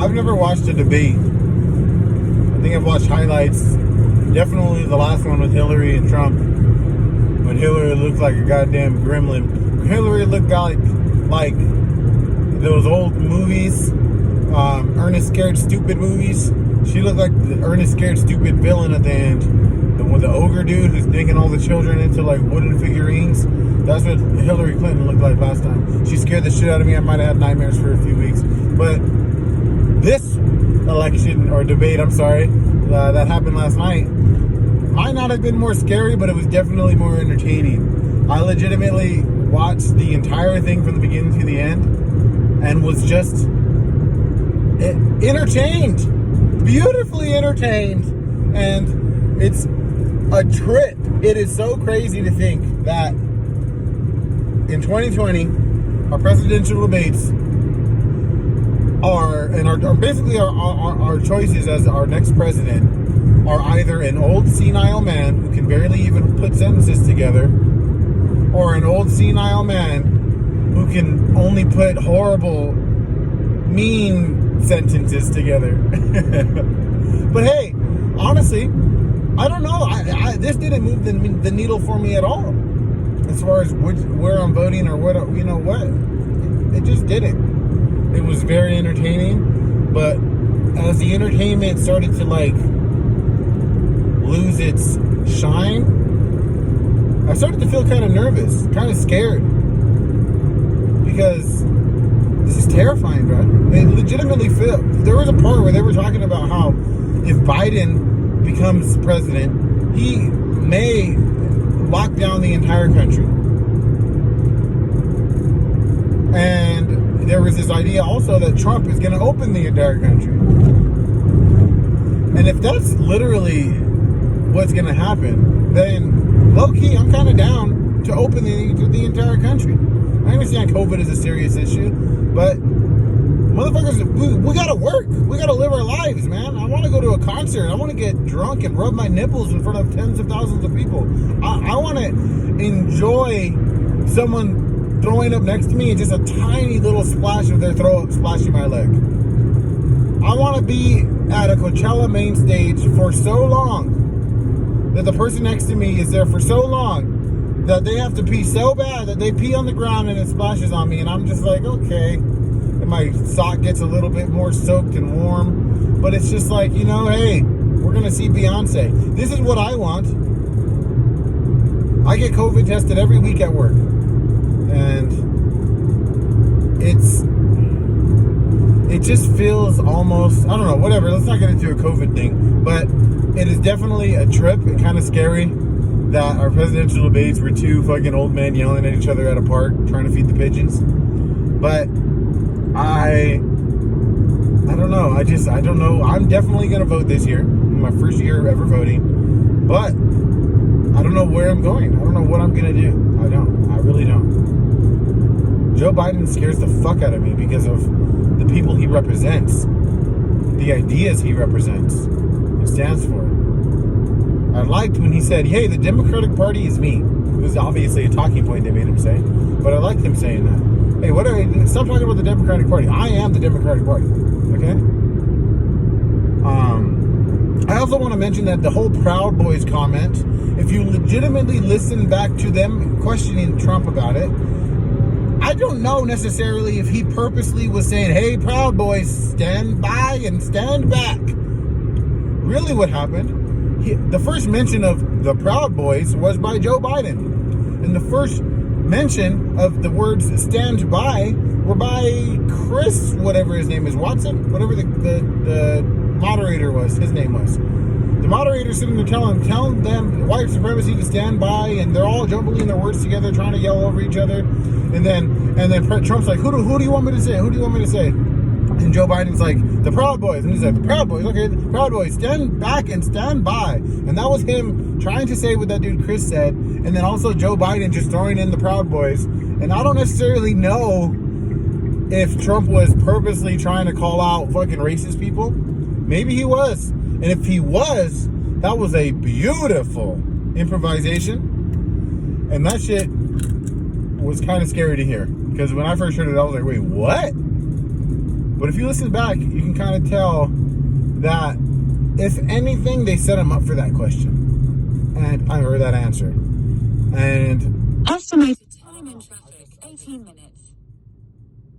I've never watched a debate. I think I've watched highlights. Definitely the last one with Hillary and Trump. When Hillary looked like a goddamn gremlin. Hillary looked like those old movies, Ernest Scared Stupid movies. She looked like the Ernest Scared Stupid villain at the end. With the ogre dude who's making all the children into like wooden figurines. That's what Hillary Clinton looked like last time. She scared the shit out of me. I might have had nightmares for a few weeks. But this election or debate, that happened last night might not have been more scary, but it was definitely more entertaining. I legitimately watched the entire thing from the beginning to the end and was just entertained, beautifully entertained. And it's a trip. It is so crazy to think that in 2020 our presidential debates are basically our choices as our next president are either an old senile man who can barely even put sentences together, or an old senile man who can only put horrible, mean sentences together. But hey, honestly, I don't know. This didn't move the needle for me at all, as far as where I'm voting or what. It just didn't. It was very entertaining, but as the entertainment started to lose its shine, I started to feel kind of nervous, kind of scared, because this is terrifying, bro. They legitimately feel. There was a part where they were talking about how if Biden becomes president, he may lock down the entire country. And there was this idea also that Trump is going to open the entire country. And if that's literally what's going to happen, then low-key, I'm kind of down to open the entire country. I understand COVID is a serious issue, but motherfuckers, we gotta work. We gotta live our lives, man. I want to go to a concert. I want to get drunk and rub my nipples in front of tens of thousands of people. I want to enjoy someone throwing up next to me and just a tiny little splash of their throw up splashing my leg. I want to be at a Coachella main stage for so long that the person next to me is there for so long that they have to pee so bad that they pee on the ground and it splashes on me, and I'm just like, okay. And my sock gets a little bit more soaked and warm, but it's just like, hey, we're gonna see Beyonce. This is what I want. I get COVID tested every week at work, and it just feels almost, I don't know, whatever. Let's not get into a COVID thing, but it is definitely a trip and kind of scary that our presidential debates were two fucking old men yelling at each other at a park trying to feed the pigeons. But I don't know. I don't know. I'm definitely going to vote this year. My first year ever voting. But I don't know where I'm going. I don't know what I'm going to do. I really don't. Joe Biden scares the fuck out of me because of the people he represents, the ideas he represents and stands for. I liked when he said, hey, the Democratic Party is me. It was obviously a talking point they made him say, but I liked him saying that. Hey, stop talking about the Democratic Party. I am the Democratic Party. Okay? I also want to mention that the whole Proud Boys comment, if you legitimately listen back to them questioning Trump about it, I don't know necessarily if he purposely was saying, hey, Proud Boys, stand by and stand back. Really what happened, the first mention of the Proud Boys was by Joe Biden. And the first mention of the words stand by were by Chris, whatever his name is, Watson, whatever the moderator was, his name was. The moderator sitting there telling them white supremacy to stand by, and they're all jumbling their words together, trying to yell over each other. And then Trump's like, who do you want me to say? Who do you want me to say? And Joe Biden's like, the Proud Boys. And he's like, the Proud Boys. Okay, the Proud Boys, stand back and stand by. And that was him trying to say what that dude Chris said. And then also Joe Biden just throwing in the Proud Boys. And I don't necessarily know if Trump was purposely trying to call out fucking racist people. Maybe he was. And if he was, that was a beautiful improvisation. And that shit was kind of scary to hear. Because when I first heard it, I was like, wait, what? But if you listen back, you can kind of tell that, if anything, they set him up for that question. And I heard that answer. And estimated time in traffic, 18 minutes.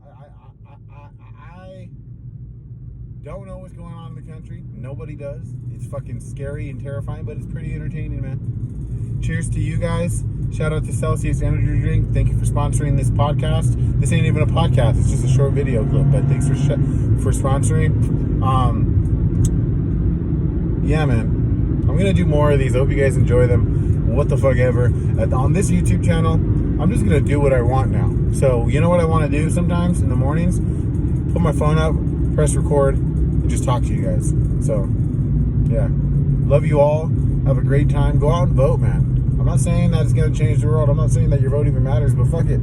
I don't know what's going on in the country. Nobody does. It's fucking scary and terrifying, but it's pretty entertaining, man. Cheers to you guys. Shout out to Celsius Energy Drink. Thank you for sponsoring this podcast. This ain't even a podcast. It's just a short video clip, but thanks for sponsoring. Yeah, man. I'm going to do more of these. I hope you guys enjoy them. What the fuck ever. On this YouTube channel, I'm just going to do what I want now. So, you know what I want to do sometimes in the mornings? Put my phone up, press record, and just talk to you guys. So, yeah. Love you all. Have a great time. Go out and vote, man. I'm not saying that it's going to change the world. I'm not saying that your vote even matters, but fuck it.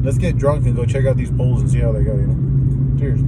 Let's get drunk and go check out these polls and see how they go, you know? Cheers.